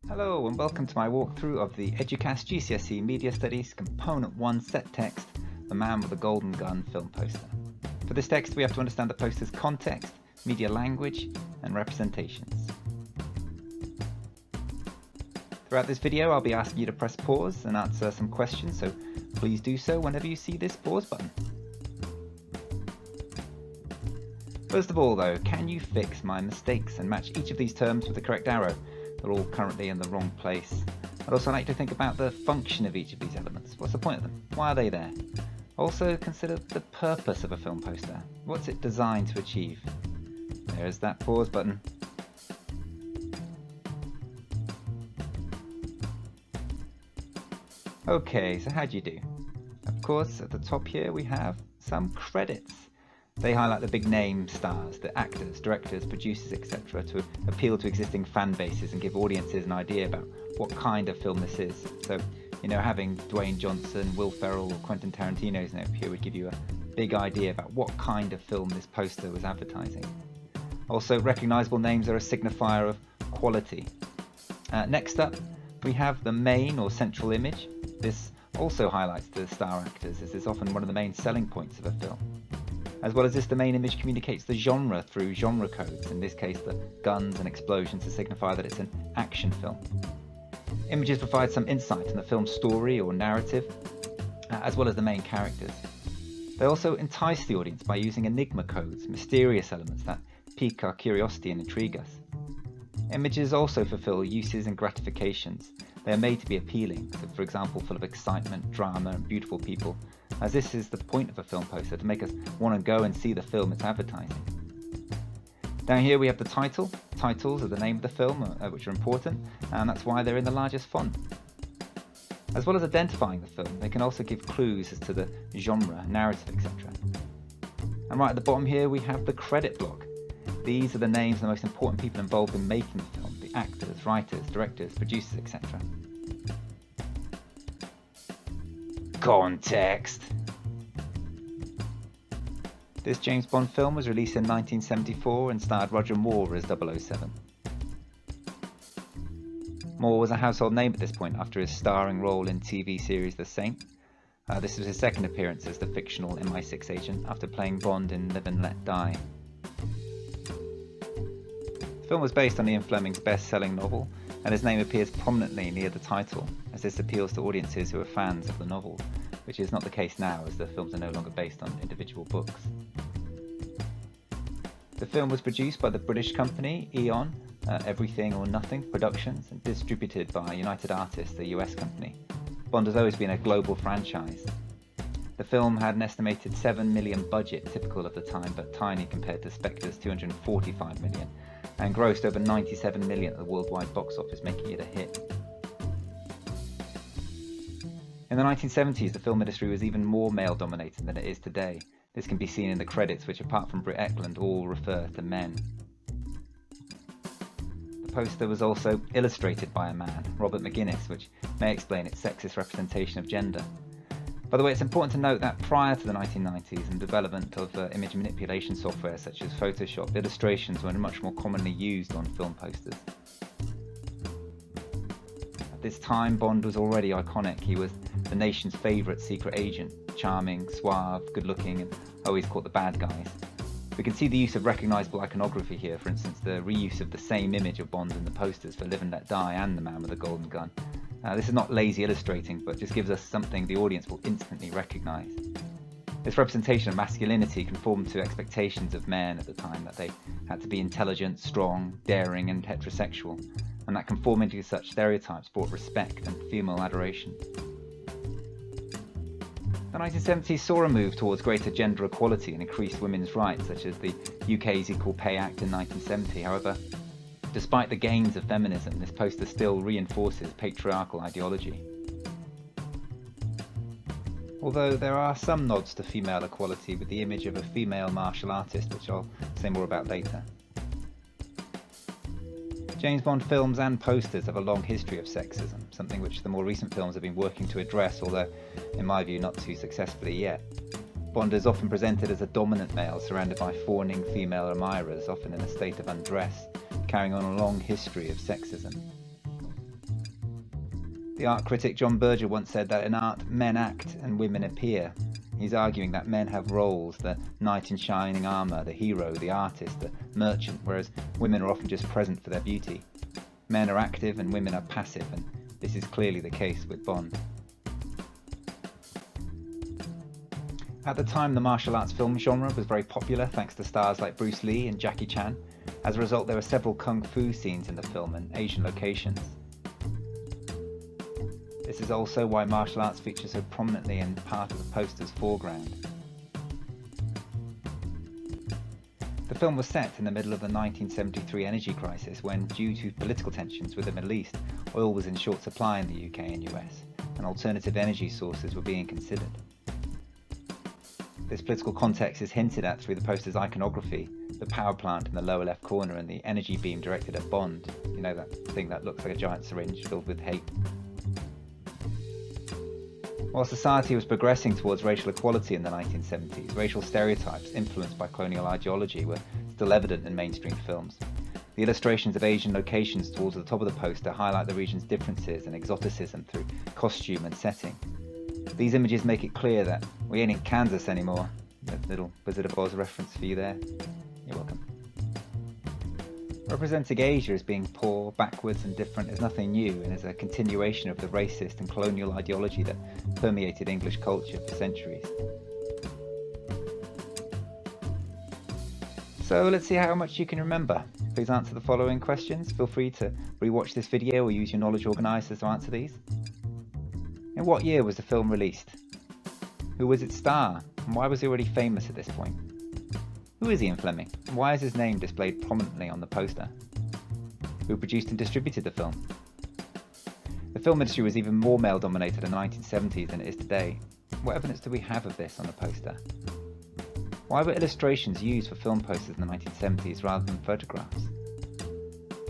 Hello and welcome to my walkthrough of the Eduqas GCSE Media Studies Component 1 Set Text, The Man with the Golden Gun film poster. For this text we have to understand the poster's context, media language and representations. Throughout this video I'll be asking you to press pause and answer some questions, so please do so whenever you see this pause button. First of all though, can you fix my mistakes and match each of these terms with the correct arrow? They're all currently in the wrong place. I'd also like to think about the function of each of these elements. What's the point of them? Why are they there? Also consider the purpose of a film poster. What's it designed to achieve? There's that pause button. Okay, so how do you do? Of course, at the top here we have some credits. They highlight the big name stars, the actors, directors, producers, etc. to appeal to existing fan bases and give audiences an idea about what kind of film this is. So, having Dwayne Johnson, Will Ferrell or Quentin Tarantino's name here would give you a big idea about what kind of film this poster was advertising. Also, recognizable names are a signifier of quality. Next up, we have the main or central image. This also highlights the star actors, as is often one of the main selling points of a film. As well as this, the main image communicates the genre through genre codes, in this case the guns and explosions, to signify that it's an action film. Images provide some insight in the film's story or narrative, as well as the main characters. They also entice the audience by using enigma codes, mysterious elements that pique our curiosity and intrigue us. Images also fulfill uses and gratifications. They are made to be appealing, so for example full of excitement, drama and beautiful people, as this is the point of a film poster, to make us want to go and see the film it's advertising. Down here we have the title. Titles are the name of the film, which are important, and that's why they're in the largest font. As well as identifying the film, they can also give clues as to the genre, narrative, etc. And right at the bottom here we have the credit block. These are the names of the most important people involved in making the film, the actors, writers, directors, producers, etc. Context. This James Bond film was released in 1974 and starred Roger Moore as 007. Moore was a household name at this point after his starring role in TV series The Saint. This was his second appearance as the fictional MI6 agent after playing Bond in Live and Let Die. The film was based on Ian Fleming's best-selling novel, and his name appears prominently near the title, as this appeals to audiences who are fans of the novel, which is not the case now as the films are no longer based on individual books. The film was produced by the British company Eon, Everything or Nothing Productions, and distributed by United Artists, the US company. Bond has always been a global franchise. The film had an estimated $7 million budget, typical of the time, but tiny compared to Spectre's $245 million, and grossed over $97 million at the worldwide box office, making it a hit. In the 1970s, the film industry was even more male-dominated than it is today. This can be seen in the credits, which apart from Britt Ekland, all refer to men. The poster was also illustrated by a man, Robert McGuinness, which may explain its sexist representation of gender. By the way, it's important to note that prior to the 1990s and development of image manipulation software such as Photoshop, illustrations were much more commonly used on film posters. At this time, Bond was already iconic. He was the nation's favourite secret agent, charming, suave, good-looking, and always caught the bad guys. We can see the use of recognisable iconography here, for instance the reuse of the same image of Bond in the posters for Live and Let Die and The Man with the Golden Gun. This is not lazy illustrating, but just gives us something the audience will instantly recognise. This representation of masculinity conformed to expectations of men at the time, that they had to be intelligent, strong, daring and heterosexual, and that conforming to such stereotypes brought respect and female adoration. The 1970s saw a move towards greater gender equality and increased women's rights, such as the UK's Equal Pay Act in 1970. However, despite the gains of feminism, this poster still reinforces patriarchal ideology. Although there are some nods to female equality with the image of a female martial artist, which I'll say more about later. James Bond films and posters have a long history of sexism, something which the more recent films have been working to address, although, in my view, not too successfully yet. Bond is often presented as a dominant male surrounded by fawning female admirers, often in a state of undress, carrying on a long history of sexism. The art critic John Berger once said that in art, men act and women appear. He's arguing that men have roles, the knight in shining armour, the hero, the artist, the merchant, whereas women are often just present for their beauty. Men are active and women are passive, and this is clearly the case with Bond. At the time, the martial arts film genre was very popular thanks to stars like Bruce Lee and Jackie Chan. As a result, there were several kung fu scenes in the film and Asian locations. This is also why martial arts feature so prominently in part of the poster's foreground. The film was set in the middle of the 1973 energy crisis when, due to political tensions with the Middle East, oil was in short supply in the UK and US, and alternative energy sources were being considered. This political context is hinted at through the poster's iconography, the power plant in the lower left corner and the energy beam directed at Bond. You know, that thing that looks like a giant syringe filled with hate. While society was progressing towards racial equality in the 1970s, racial stereotypes influenced by colonial ideology were still evident in mainstream films. The illustrations of Asian locations towards the top of the poster highlight the region's differences and exoticism through costume and setting. These images make it clear that we ain't in Kansas anymore. A little Wizard of Oz reference for you there. You're welcome. Representing Asia as being poor, backwards and different is nothing new and is a continuation of the racist and colonial ideology that permeated English culture for centuries. So let's see how much you can remember. Please answer the following questions. Feel free to rewatch this video or use your knowledge organisers to answer these. In what year was the film released? Who was its star, and why was he already famous at this point? Who is Ian Fleming, and why is his name displayed prominently on the poster? Who produced and distributed the film? The film industry was even more male-dominated in the 1970s than it is today. What evidence do we have of this on the poster? Why were illustrations used for film posters in the 1970s rather than photographs?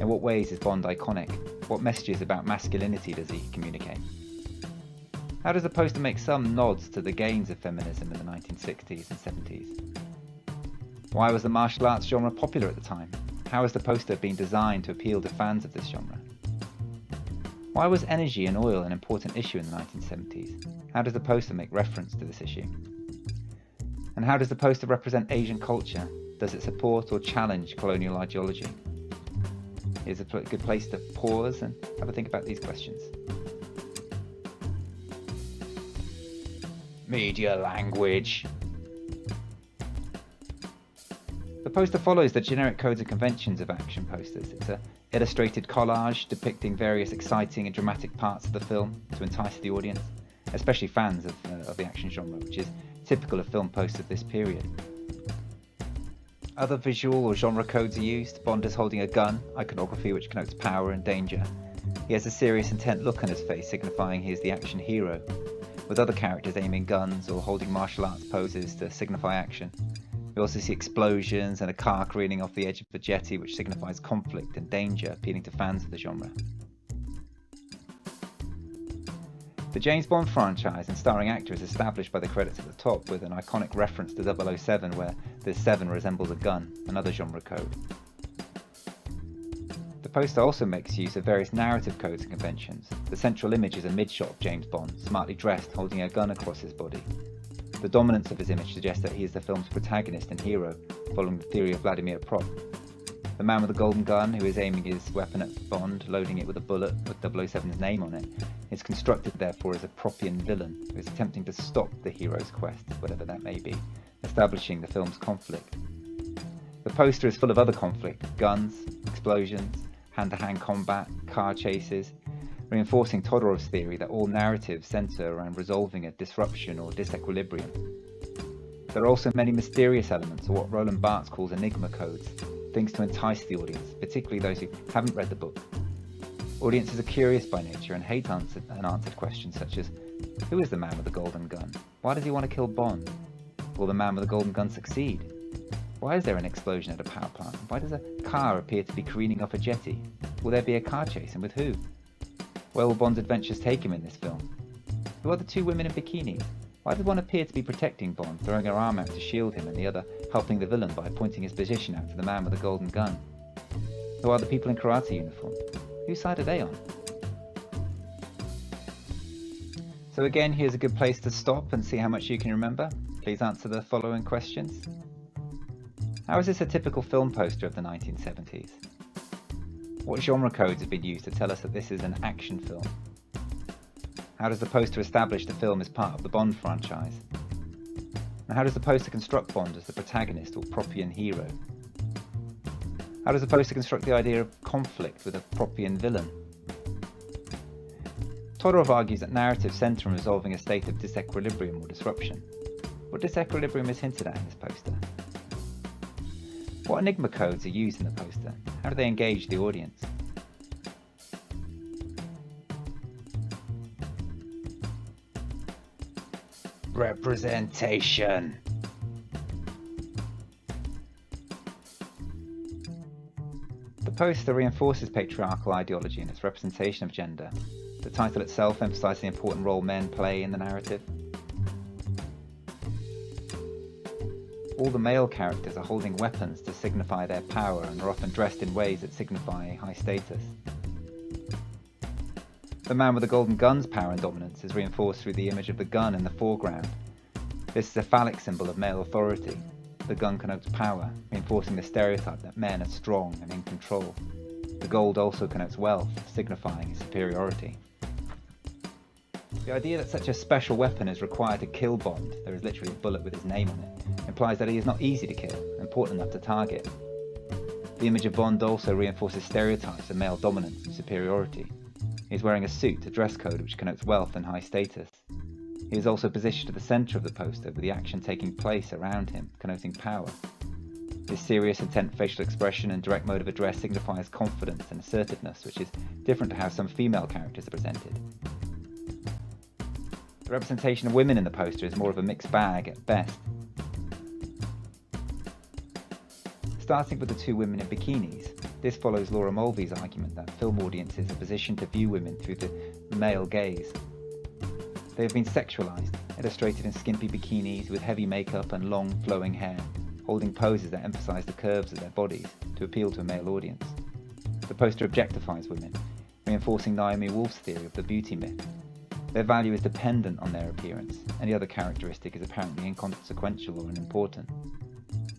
In what ways is Bond iconic? What messages about masculinity does he communicate? How does the poster make some nods to the gains of feminism in the 1960s and 70s? Why was the martial arts genre popular at the time? How has the poster been designed to appeal to fans of this genre? Why was energy and oil an important issue in the 1970s? How does the poster make reference to this issue? And how does the poster represent Asian culture? Does it support or challenge colonial ideology? Here's a good place to pause and have a think about these questions. Media language. The poster follows the generic codes and conventions of action posters. It's an illustrated collage depicting various exciting and dramatic parts of the film to entice the audience, especially fans of the action genre, which is typical of film posters of this period. Other visual or genre codes are used. Bond is holding a gun, iconography which connotes power and danger. He has a serious, intent look on his face, signifying he is the action hero, with other characters aiming guns or holding martial arts poses to signify action. We also see explosions and a car careening off the edge of a jetty, which signifies conflict and danger, appealing to fans of the genre. The James Bond franchise and starring actor is established by the credits at the top, with an iconic reference to 007 where the 7 resembles a gun, another genre code. The poster also makes use of various narrative codes and conventions. The central image is a mid-shot of James Bond, smartly dressed, holding a gun across his body. The dominance of his image suggests that he is the film's protagonist and hero, following the theory of Vladimir Prop. The man with the golden gun, who is aiming his weapon at Bond, loading it with a bullet with 007's name on it, is constructed therefore as a Propian villain who is attempting to stop the hero's quest, whatever that may be, establishing the film's conflict. The poster is full of other conflict: guns, explosions, hand-to-hand combat, car chases, reinforcing Todorov's theory that all narratives centre around resolving a disruption or disequilibrium. There are also many mysterious elements, or what Roland Barthes calls enigma codes, things to entice the audience, particularly those who haven't read the book. Audiences are curious by nature and hate unanswered questions such as, who is the man with the golden gun? Why does he want to kill Bond? Will the man with the golden gun succeed? Why is there an explosion at a power plant? Why does a car appear to be careening off a jetty? Will there be a car chase, and with who? Where will Bond's adventures take him in this film? Who are the two women in bikinis? Why does one appear to be protecting Bond, throwing her arm out to shield him, and the other helping the villain by pointing his position out to the man with the golden gun? Who are the people in karate uniform? Whose side are they on? So again, here's a good place to stop and see how much you can remember. Please answer the following questions. How is this a typical film poster of the 1970s? What genre codes have been used to tell us that this is an action film? How does the poster establish the film as part of the Bond franchise? And how does the poster construct Bond as the protagonist or Propian hero? How does the poster construct the idea of conflict with a Propian villain? Todorov argues that narratives centre on resolving a state of disequilibrium or disruption. What disequilibrium is hinted at in this poster? What enigma codes are used in the poster? How do they engage the audience? Representation. The poster reinforces patriarchal ideology in its representation of gender. The title itself emphasizes the important role men play in the narrative. All the male characters are holding weapons to signify their power and are often dressed in ways that signify high status. The man with the golden gun's power and dominance is reinforced through the image of the gun in the foreground. This is a phallic symbol of male authority. The gun connotes power, reinforcing the stereotype that men are strong and in control. The gold also connotes wealth, signifying superiority. The idea that such a special weapon is required to kill Bond, there is literally a bullet with his name on it, implies that he is not easy to kill, important enough to target. The image of Bond also reinforces stereotypes of male dominance and superiority. He is wearing a suit, a dress code which connotes wealth and high status. He is also positioned at the centre of the poster with the action taking place around him, connoting power. His serious, intent facial expression and direct mode of address signifies confidence and assertiveness, which is different to how some female characters are presented. The representation of women in the poster is more of a mixed bag at best. Starting with the two women in bikinis, this follows Laura Mulvey's argument that film audiences are positioned to view women through the male gaze. They have been sexualized, illustrated in skimpy bikinis with heavy makeup and long flowing hair, holding poses that emphasize the curves of their bodies to appeal to a male audience. The poster objectifies women, reinforcing Naomi Wolf's theory of the beauty myth. Their value is dependent on their appearance. Any other characteristic is apparently inconsequential or unimportant.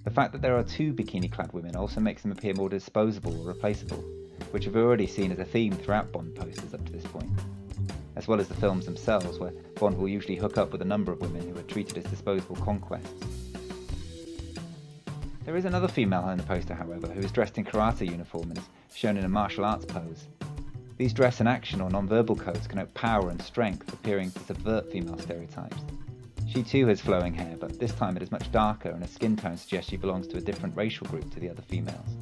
The fact that there are two bikini-clad women also makes them appear more disposable or replaceable, which we've already seen as a theme throughout Bond posters up to this point, as well as the films themselves, where Bond will usually hook up with a number of women who are treated as disposable conquests. There is another female in the poster, however, who is dressed in karate uniform and is shown in a martial arts pose. These dress and action or non-verbal codes connote power and strength, appearing to subvert female stereotypes. She too has flowing hair, but this time it is much darker and her skin tone suggests she belongs to a different racial group to the other females.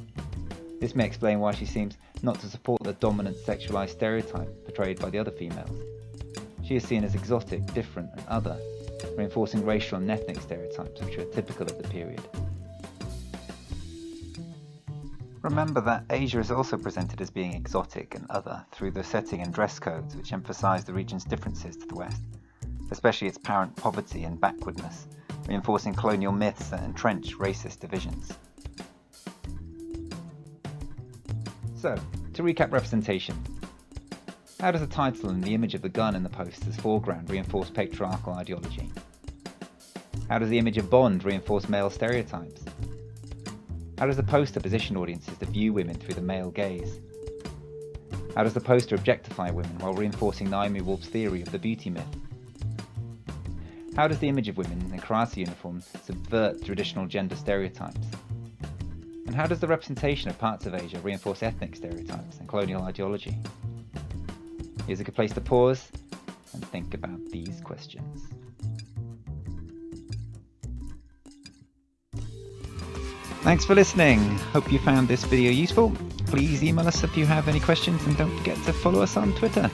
This may explain why she seems not to support the dominant sexualized stereotype portrayed by the other females. She is seen as exotic, different and other, reinforcing racial and ethnic stereotypes which are typical of the period. Remember that Asia is also presented as being exotic and other through the setting and dress codes which emphasize the region's differences to the West, especially its apparent poverty and backwardness, reinforcing colonial myths that entrench racist divisions. So, to recap representation. How does the title and the image of the gun in the poster's foreground reinforce patriarchal ideology? How does the image of Bond reinforce male stereotypes? How does the poster position audiences to view women through the male gaze? How does the poster objectify women while reinforcing Naomi Wolf's theory of the beauty myth? How does the image of women in karate uniform subvert traditional gender stereotypes? And how does the representation of parts of Asia reinforce ethnic stereotypes and colonial ideology? Here's a good place to pause and think about these questions. Thanks for listening. Hope you found this video useful. Please email us if you have any questions and don't forget to follow us on Twitter.